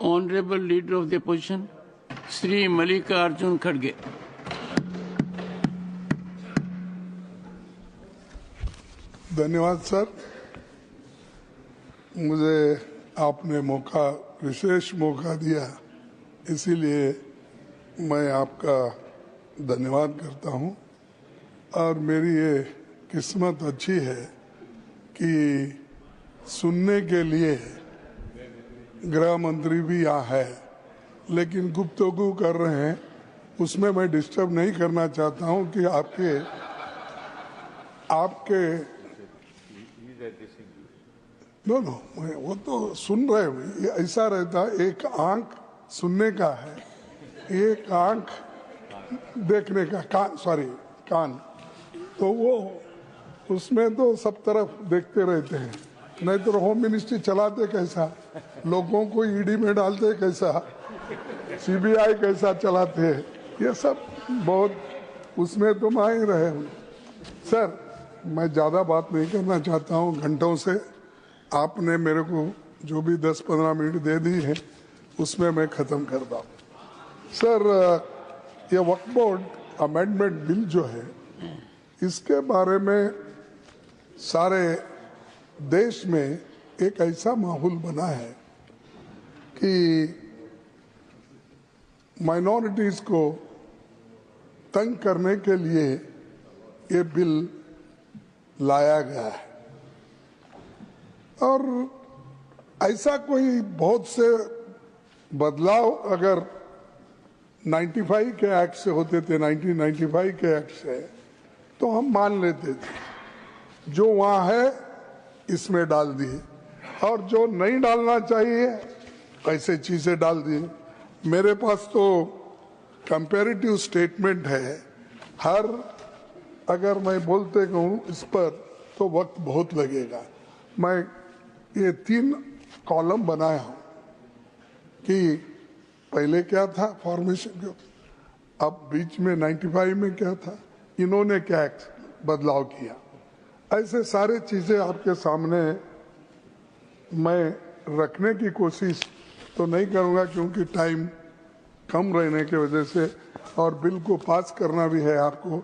Honorable Leader of the Opposition, Shri Mallikarjun Kharge. धन्यवाद sir, मुझे आपने विशेष मौका दिया, इसीलिए मैं आपका धन्यवाद करता हूं। और मेरी ये किस्मत अच्छी है कि सुनने के लिए गृह मंत्री भी यहाँ है, लेकिन गुफ्तगू कर रहे हैं, उसमें मैं डिस्टर्ब नहीं करना चाहता हूं कि आपके नो वो तो सुन रहे हैं। ऐसा रहता है, एक आंख सुनने का है, एक आंख देखने का, कान, तो वो उसमें तो सब तरफ देखते रहते हैं। नहीं तो होम मिनिस्ट्री चलाते कैसा, लोगों को ईडी में डालते कैसा, सीबीआई कैसा चलाते हैं, ये सब बहुत उसमें तो मैं ही रहे हूँ। सर, मैं ज़्यादा बात नहीं करना चाहता हूँ, घंटों से आपने मेरे को जो भी 10-15 मिनट दे दी है उसमें मैं ख़त्म करता हूँ। सर, ये वक्फ बोर्ड अमेंडमेंट बिल जो है, इसके बारे में सारे देश में एक ऐसा माहौल बना है कि माइनॉरिटीज़ को तंग करने के लिए ये बिल लाया गया है। और ऐसा कोई बहुत से बदलाव अगर 95 के एक्ट से होते थे, 1995 के एक्ट से, तो हम मान लेते थे। जो वहाँ है इसमें डाल दिए, और जो नहीं डालना चाहिए ऐसे चीजें डाल दिए। मेरे पास तो कंपैरेटिव स्टेटमेंट है, अगर मैं बोलते कहूँ इस पर तो वक्त बहुत लगेगा। मैं ये 3 कॉलम बनाया हूँ कि पहले क्या था फॉर्मेशन, अब बीच में 95 में क्या था, इन्होंने क्या बदलाव किया, ऐसे सारे चीजें आपके सामने मैं रखने की कोशिश तो नहीं करूँगा, क्योंकि टाइम कम रहने की वजह से, और बिल को पास करना भी है आपको,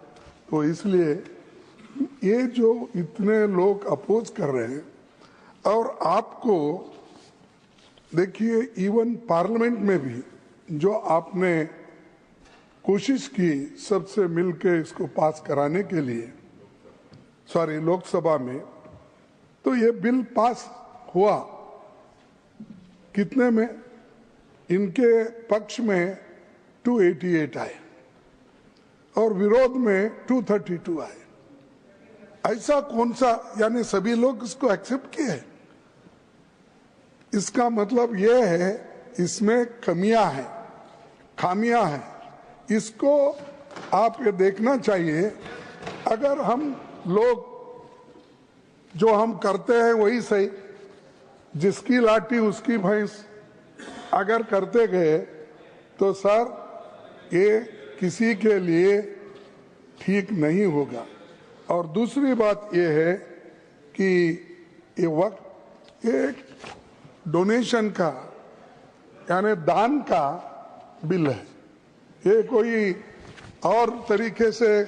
तो इसलिए ये जो इतने लोग अपोज कर रहे हैं, और आपको देखिए इवन पार्लियामेंट में भी जो आपने कोशिश की सबसे मिलके इसको पास कराने के लिए, लोकसभा में, तो ये बिल पास हुआ कितने में, इनके पक्ष में 288 आए और विरोध में 232 आए। ऐसा कौन सा, यानी सभी लोग इसको एक्सेप्ट किए? इसका मतलब ये है इसमें कमियां हैं, खामियां हैं, इसको आप ये देखना चाहिए। अगर हम लोग जो हम करते हैं वही सही, जिसकी लाठी उसकी भैंस अगर करते गए तो सर ये किसी के लिए ठीक नहीं होगा। और दूसरी बात ये है कि ये वक्त एक डोनेशन का, यानी दान का बिल है, ये कोई और तरीके से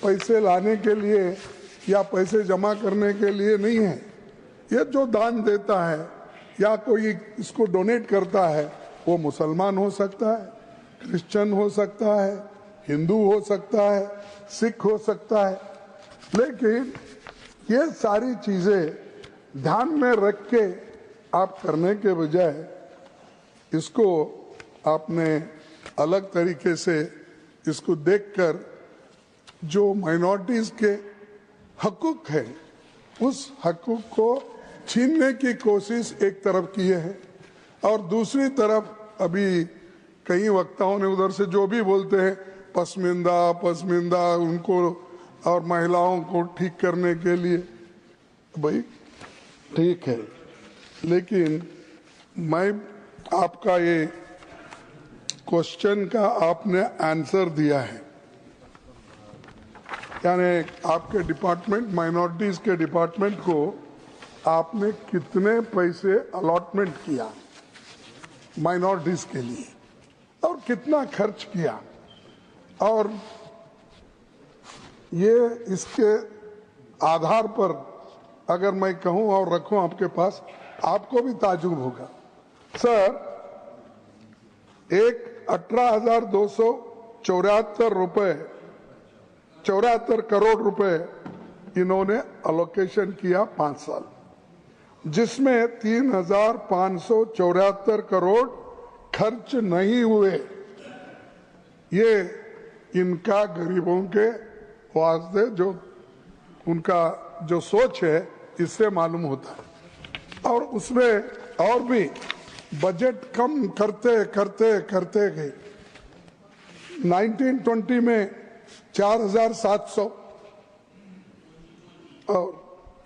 पैसे लाने के लिए या पैसे जमा करने के लिए नहीं है। ये जो दान देता है या कोई इसको डोनेट करता है, वो मुसलमान हो सकता है, क्रिश्चियन हो सकता है, हिंदू हो सकता है, सिख हो सकता है, लेकिन ये सारी चीजें ध्यान में रख के आप करने के बजाय इसको आपने अलग तरीके से इसको देखकर जो माइनॉरिटीज के हकूक है उस हकूक को छीनने की कोशिश एक तरफ किए हैं, और दूसरी तरफ अभी कई वक्ताओं ने उधर से जो भी बोलते हैं पसमिंदा उनको और महिलाओं को ठीक करने के लिए, भाई ठीक है, लेकिन मैं आपका ये क्वेश्चन का आपने आंसर दिया है, यानी आपके डिपार्टमेंट माइनॉरिटीज के डिपार्टमेंट को आपने कितने पैसे अलॉटमेंट किया माइनॉरिटीज के लिए और कितना खर्च किया, और ये इसके आधार पर अगर मैं कहूं और रखूं आपके पास, आपको भी ताजुब होगा। सर, एक 18,274 करोड़ रुपए इन्होंने अलोकेशन किया 5 साल, जिसमें 3,574 करोड़ खर्च नहीं हुए। ये इनका गरीबों के वास्ते जो उनका जो सोच है इससे मालूम होता है। और उसमें और भी बजट कम करते करते करते गए। 1920 में 4,700 और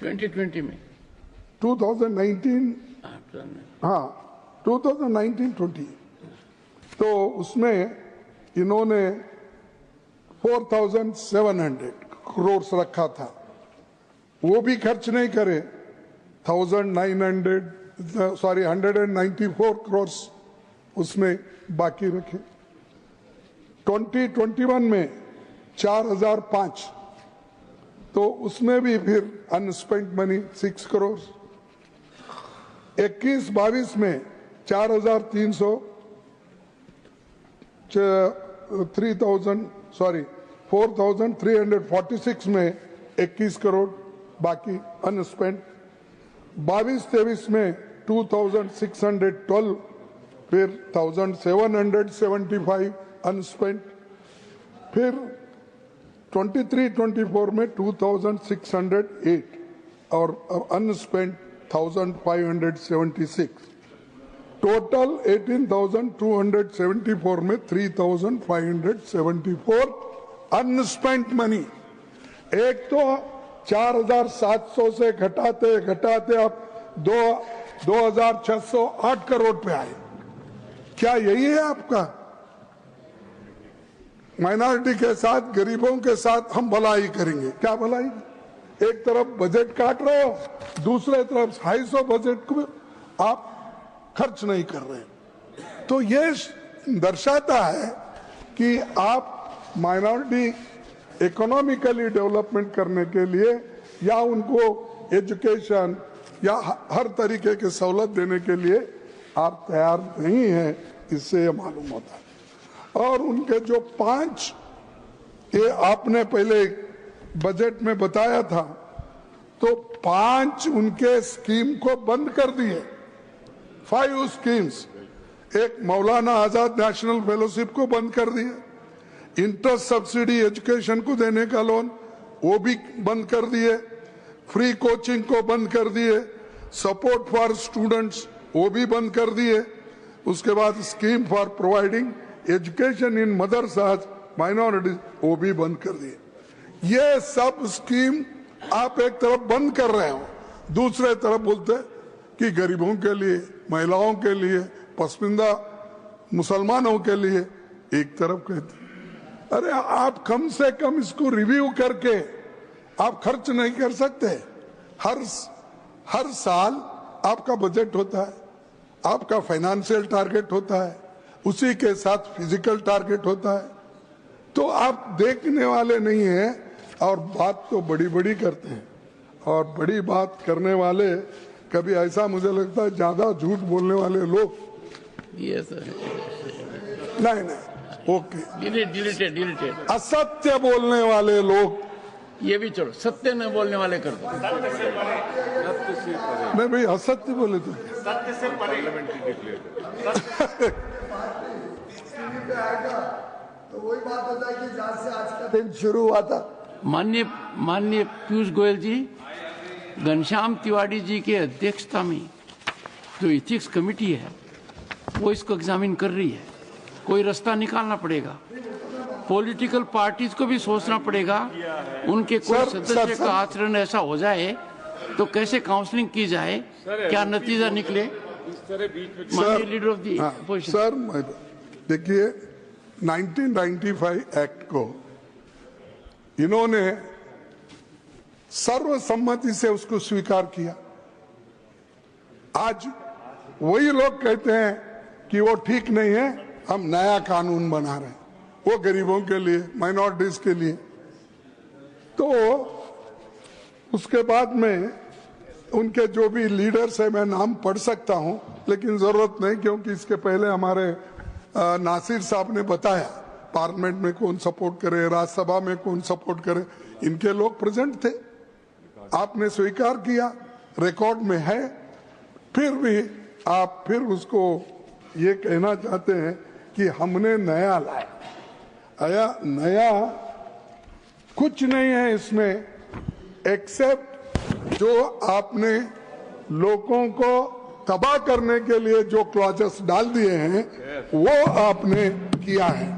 2020 में 2019 2019-20 तो उसमें इन्होंने 4,700 करोड़ रखा था, वो भी खर्च नहीं करे। 194 करोड़ उसमें बाकी रखे। 2021 में 4,005 तो उसमें भी फिर अनस्पेंट मनी 6 करोड़। 21-22 में 4,346 में 21 करोड़ बाकी अनस्पेंट। 22-23 में 2,612 फिर 1,775 अनस्पेंट। फिर 23-24 में 2,608 और अनस्पेंट 1,576। टोटल 18,274 में 3,574 अनस्पेंट मनी। एक तो 4,700 से घटाते घटाते अब 2,608 करोड़ पे आए। क्या यही है आपका? माइनॉरिटी के साथ, गरीबों के साथ हम भलाई करेंगे? क्या भलाई? एक तरफ बजट काट रहे हो, दूसरे तरफ 250 बजट को आप खर्च नहीं कर रहे। तो ये दर्शाता है कि आप माइनॉरिटी इकोनॉमिकली डेवलपमेंट करने के लिए या उनको एजुकेशन या हर तरीके के सहूलत देने के लिए आप तैयार नहीं हैं, इससे ये मालूम होता है। और उनके जो 5 ये आपने पहले बजट में बताया था, तो 5 उनके स्कीम को बंद कर दिए। 5 स्कीम्स, एक मौलाना आजाद नेशनल फेलोशिप को बंद कर दिए, इंटरेस्ट सब्सिडी एजुकेशन को देने का लोन वो भी बंद कर दिए, फ्री कोचिंग को बंद कर दिए, सपोर्ट फॉर स्टूडेंट्स वो भी बंद कर दिए। उसके बाद scheme for providing education in मदरसाज minorities वो भी बंद कर दिए। ये सब स्कीम आप एक तरफ बंद कर रहे हो, दूसरे तरफ बोलते कि गरीबों के लिए, महिलाओं के लिए, पसमानदा मुसलमानों के लिए एक तरफ कहते। अरे आप कम से कम इसको रिव्यू करके आप खर्च नहीं कर सकते? हर साल आपका बजट होता है, आपका फाइनेंशियल टारगेट होता है, उसी के साथ फिजिकल टारगेट होता है। तो आप देखने वाले नहीं हैं और बात तो बड़ी बड़ी करते हैं। और बड़ी बात करने वाले कभी ऐसा मुझे लगता है ज्यादा झूठ बोलने वाले लोग। नहीं, ओके, डिलीटेड। असत्य बोलने वाले लोग, ये भी छोड़ो, सत्य न बोलने वाले कर दो। नहीं भाई, असत्य बोले तो सत्य से तो वही बात हो जाएगी जहाँ से आज का दिन शुरू हुआ था। माननीय पीयूष गोयल जी, घनश्याम तिवारी जी के अध्यक्षता में जो इथिक्स कमेटी है वो इसको एग्जामिन कर रही है। कोई रास्ता निकालना पड़ेगा, पॉलिटिकल पार्टीज को भी सोचना पड़ेगा। उनके कोई सदस्य का आचरण ऐसा हो जाए तो कैसे काउंसलिंग की जाए, क्या नतीजा निकले। माननीय leader of the opposition. Sir देखिए, 1995 एक्ट को इन्होंने सर्वसम्मति से उसको स्वीकार किया। आज वही लोग कहते हैं कि वो ठीक नहीं है, हम नया कानून बना रहे हैं वो गरीबों के लिए, माइनॉरिटीज के लिए। तो उसके बाद में उनके जो भी लीडर्स है, मैं नाम पढ़ सकता हूं लेकिन जरूरत नहीं, क्योंकि इसके पहले हमारे नासिर साहब ने बताया पार्लियामेंट में कौन सपोर्ट करे, राज्यसभा में कौन सपोर्ट करे, इनके लोग प्रेजेंट थे, आपने स्वीकार किया, रिकॉर्ड में है। फिर भी आप फिर उसको ये कहना चाहते हैं कि हमने नया लाया। नया कुछ नहीं है इसमें एक्सेप्ट जो आपने लोगों को तबाह करने के लिए जो क्लॉजेस डाल दिए हैं वो आपने किया है।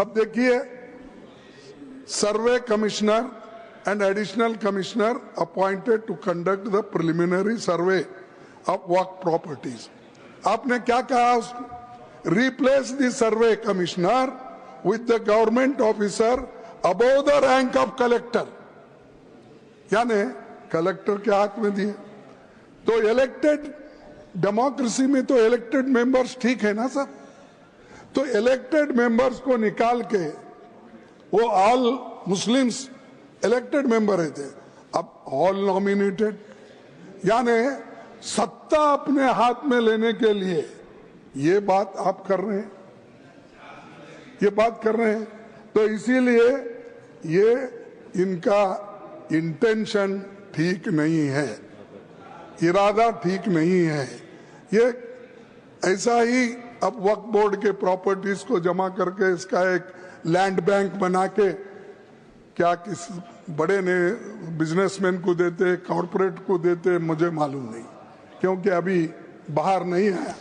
अब देखिए, सर्वे commissioner and additional commissioner appointed to conduct the preliminary survey of work properties. आपने क्या कहा? Replace the survey commissioner with the government officer above the rank of collector. यानी कलेक्टर के हाथ में दिए। तो इलेक्टेड डेमोक्रेसी में तो इलेक्टेड मेंबर्स ठीक है ना सब, तो इलेक्टेड मेंबर्स को निकाल के वो ऑल मुस्लिम्स इलेक्टेड मेंबर थे, अब ऑल नॉमिनेटेड, यानी सत्ता अपने हाथ में लेने के लिए ये बात आप कर रहे हैं, ये बात कर रहे हैं। तो इसीलिए ये इनका इंटेंशन ठीक नहीं है, इरादा ठीक नहीं है। ये ऐसा ही अब वक्फ बोर्ड के प्रॉपर्टीज को जमा करके इसका एक लैंड बैंक बना के क्या किस बड़े ने बिजनेसमैन को देते, कॉर्पोरेट को देते, मुझे मालूम नहीं, क्योंकि अभी बाहर नहीं आया।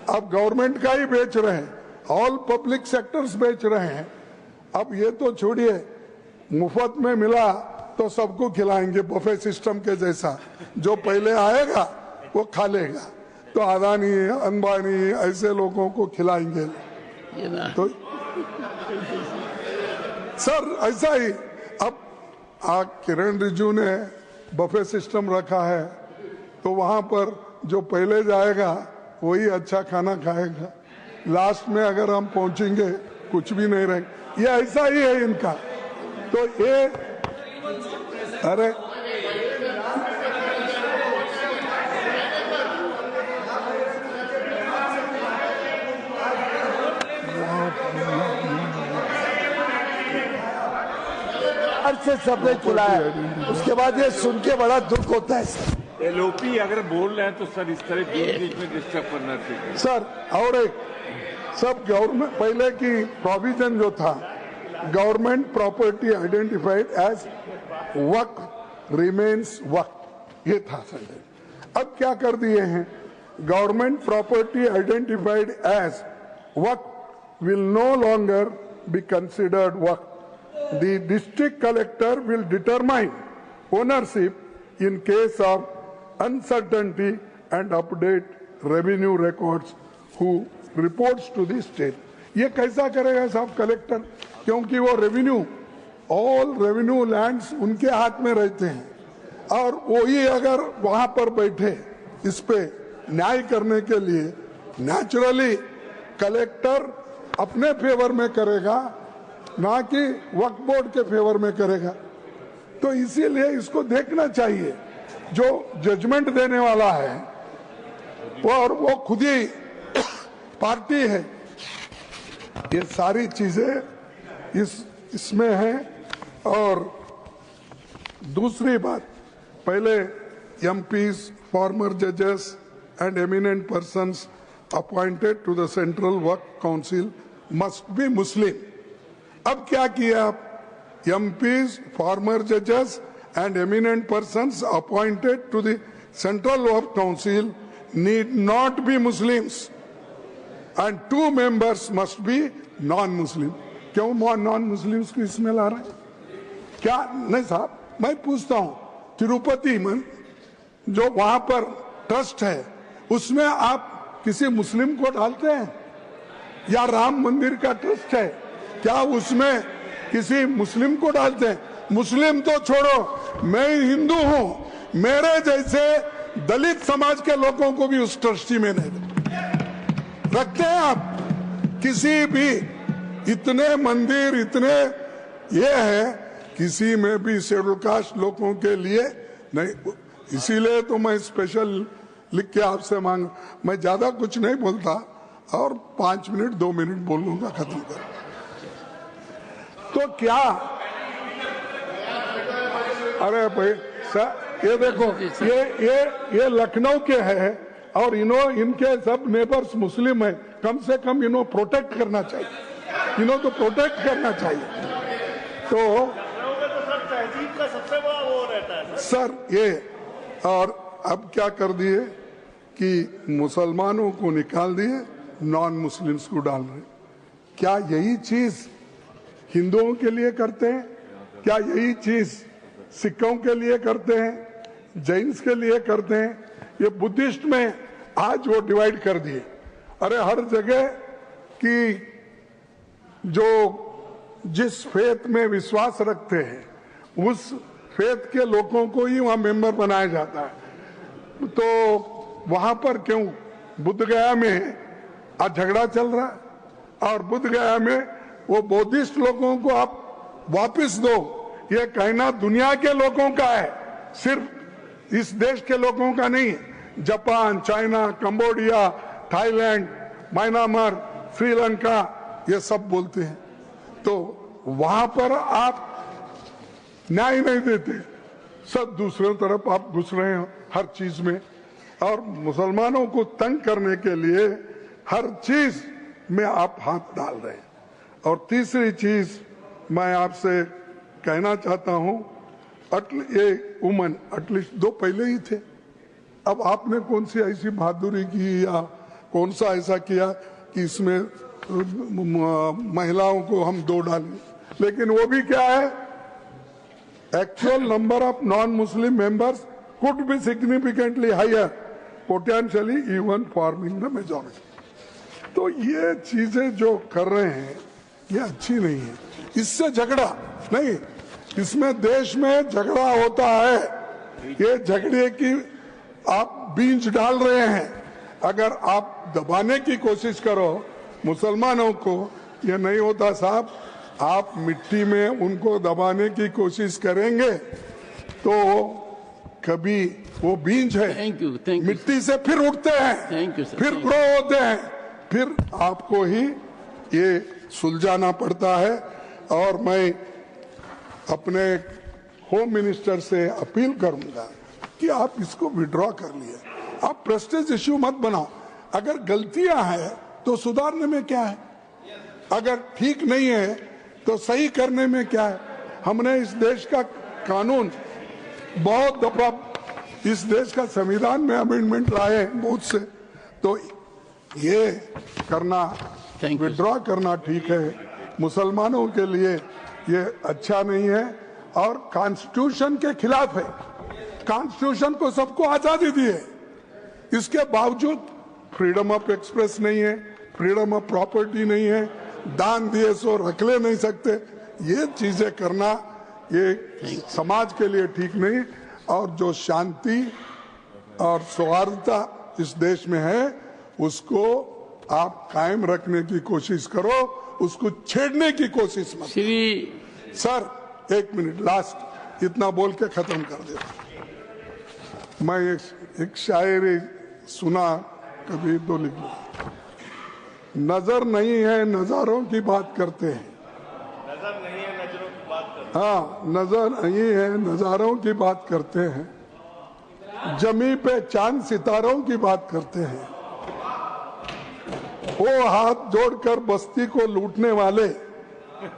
अब गवर्नमेंट का ही बेच रहे हैं, ऑल पब्लिक सेक्टर्स बेच रहे हैं। अब ये तो छोड़िए, मुफ्त में मिला तो सबको खिलाएंगे बफे सिस्टम के जैसा, जो पहले आएगा वो खा लेगा। तो अदानी, अंबानी ऐसे लोगों को खिलाएंगे। तो सर ऐसा ही अब किरण रिजिजू ने बफे सिस्टम रखा है, तो वहां पर जो पहले जाएगा वही अच्छा खाना खाएगा, लास्ट में अगर हम पहुंचेंगे कुछ भी नहीं रहेगा। ये ऐसा ही है इनका। तो ये अरे से सबने खुला है, उसके बाद ये सुन के बड़ा दुख होता है सर। एलओपी अगर बोल रहे हैं तो सर इस तरह बीच में डिस्टर्ब करना चाहिए सर। और एक सब गवर्नमेंट पहले की प्रोविजन जो था, गवर्नमेंट प्रॉपर्टी आइडेंटिफाइड एज वक्फ रिमेन्स वक्फ, ये था सर। अब क्या कर दिए हैं, गवर्नमेंट प्रॉपर्टी आइडेंटिफाइड एज वक्फ will no longer be considered वक्फ। The district collector will determine ownership in case of uncertainty and update revenue records who reports to the state. ये कैसा करेगा साहब कलेक्टर, क्योंकि वो रेवेन्यू, ऑल रेवेन्यू लैंड्स उनके हाथ में रहते हैं, और वही अगर वहां पर बैठे इस पे न्याय करने के लिए, नेचुरली कलेक्टर अपने फेवर में करेगा, ना कि वक्फ बोर्ड के फेवर में करेगा। तो इसीलिए इसको देखना चाहिए, जो जजमेंट देने वाला है और वो खुद ही पार्टी है। ये सारी चीजें इसमें है। और दूसरी बात, पहले एमपीज, फॉर्मर जजेस and eminent persons appointed to the central Waqf council must be Muslim. अब क्या किया आप, एमपीज, फॉर्मर जजेस and eminent persons appointed to the central Waqf council need not be Muslims and 2 members must be non Muslim. क्यों non Muslims को इसमें ला रहे हैं? क्या नहीं साहब, मैं पूछता हूं, तिरुपति में जो वहां पर ट्रस्ट है उसमें आप किसी मुस्लिम को डालते हैं? या राम मंदिर का ट्रस्ट है, क्या उसमें किसी मुस्लिम को डालते हैं? मुस्लिम तो छोड़ो, मैं हिंदू हूं, मेरे जैसे दलित समाज के लोगों को भी उस ट्रस्टी में नहीं रखते हैं आप। किसी भी इतने मंदिर इतने ये है, किसी में भी शेड्यूल कास्ट लोगों के लिए नहीं। इसीलिए तो मैं स्पेशल लिख के आपसे मांग, मैं ज्यादा कुछ नहीं बोलता और 5 मिनट 2 मिनट बोलूंगा, खत्म कर। तो क्या, अरे भाई सर ये देखो, ये लखनऊ के हैं और इनके सब नेबर्स मुस्लिम है, कम से कम इन्हों प्रोटेक्ट करना चाहिए, इन्हों तो प्रोटेक्ट करना चाहिए। तो तहजीब का सबसे बड़ा वो रहता है सर ये, और अब क्या कर दिए कि मुसलमानों को निकाल दिए, नॉन मुस्लिम्स को डाल रहे। क्या यही चीज हिंदुओं के लिए करते हैं? क्या यही चीज सिखों के लिए करते हैं, जैन्स के लिए करते हैं? ये बुद्धिस्ट में आज वो डिवाइड कर दिए। अरे हर जगह की जो जिस फेथ में विश्वास रखते हैं उस फेथ के लोगों को ही वहां मेंबर बनाया जाता है। तो वहां पर क्यों बुद्ध गया में आज झगड़ा चल रहा है, और बुद्ध गया में वो बौद्धिस्ट लोगों को आप वापस दो, ये कहना दुनिया के लोगों का है, सिर्फ इस देश के लोगों का नहीं है। Japan, China, Cambodia, Thailand, Myanmar, Sri Lanka, ये सब बोलते हैं। तो वहां पर आप न्याय नहीं देते, सब दूसरे तरफ आप घुस रहे हो हर चीज में, और मुसलमानों को तंग करने के लिए हर चीज में आप हाथ डाल रहे हैं। और तीसरी चीज मैं आपसे कहना चाहता हूं, ये वुमन एटलीस्ट 2 पहले ही थे, अब आपने कौन सी ऐसी बहादुरी की या कौन सा ऐसा किया कि इसमें महिलाओं को हम 2 डालें? लेकिन वो भी क्या है, actual number of non Muslim members could be significantly higher, potentially even forming the majority. तो ये चीजें जो कर रहे हैं ये अच्छी नहीं है। इससे झगड़ा नहीं, इसमें देश में झगड़ा होता है, ये झगड़े की आप बीज डाल रहे हैं। अगर आप दबाने की कोशिश करो मुसलमानों को, ये नहीं होता साहब। आप मिट्टी में उनको दबाने की कोशिश करेंगे तो कभी वो बीज है, थैंक यू मिट्टी से फिर उठते हैं, थैंक यू सर, फिर ग्रो होते हैं, फिर आपको ही ये सुलझाना पड़ता है। और मैं अपने होम मिनिस्टर से अपील करूंगा कि आप इसको विड्रॉ कर लिए, आप प्रेस्टीज इश्यू मत बनाओ। अगर गलतियां हैं तो सुधारने में क्या है, अगर ठीक नहीं है तो सही करने में क्या है। हमने इस देश का कानून बहुत दफा, इस देश का संविधान में अमेंडमेंट लाए बहुत से, तो ये करना, विड्रॉ करना ठीक है। मुसलमानों के लिए ये अच्छा नहीं है और कॉन्स्टिट्यूशन के खिलाफ है। कॉन्स्टिट्यूशन को सबको आजादी दी है, इसके बावजूद फ्रीडम ऑफ एक्सप्रेस नहीं है, फ्रीडम ऑफ प्रॉपर्टी नहीं है, दान दिए सो रख ले नहीं सकते। ये चीजें करना ये समाज के लिए ठीक नहीं। और जो शांति और सौहार्दता इस देश में है उसको आप कायम रखने की कोशिश करो, उसको छेड़ने की कोशिश मत। श्री सर 1 मिनट लास्ट, इतना बोल के खत्म कर देता। मैं एक शायरी सुना, कभी तो लिख लो। नजर नहीं है नजारों की बात करते हैं, नजर नहीं है नजरों की बात करते हैं। हाँ, नजर नहीं है नजारों की बात करते हैं, जमी पे चांद सितारों की बात करते हैं। वो हाथ जोड़कर बस्ती को लूटने वाले,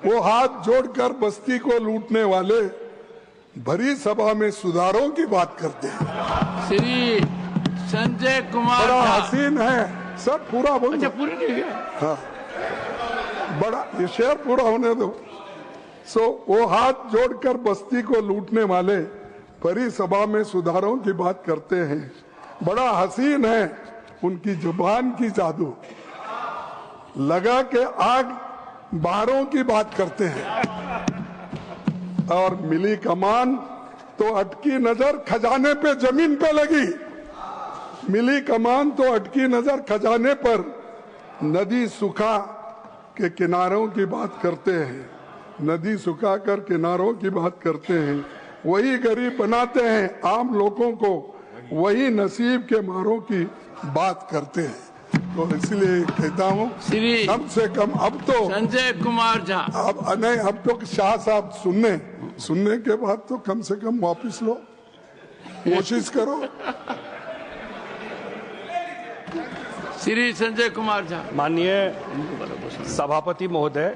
वो हाथ जोड़कर बस्ती को लूटने वाले भरी सभा में सुधारों की बात करते हैं। श्री संजय कुमार बड़ा झा। हसीन है सर, पूरा बोल। अच्छा पूरी नहीं गया। हाँ, बड़ा, ये शेर पूरा होने दो। वो हाथ जोड़कर बस्ती को लूटने वाले भरी सभा में सुधारों की बात करते हैं। बड़ा हसीन है उनकी जुबान की जादू, लगा के आग बाहरों की बात करते हैं। और मिली कमान तो अटकी नजर खजाने पे जमीन पे लगी। मिली कमान तो अटकी नजर खजाने पर, नदी सुखा के किनारों की बात करते हैं, नदी सुखा कर किनारों की बात करते हैं, वही गरीब बनाते हैं आम लोगों को, वही नसीब के मारों की बात करते हैं। तो इसलिए कहता हूँ श्री कम से कम अब तो संजय कुमार झा, अब नहीं, अब तो शाह साहब सुनने के बाद तो कम से कम वापस लो, कोशिश करो। श्री संजय कुमार झा। माननीय सभापति महोदय,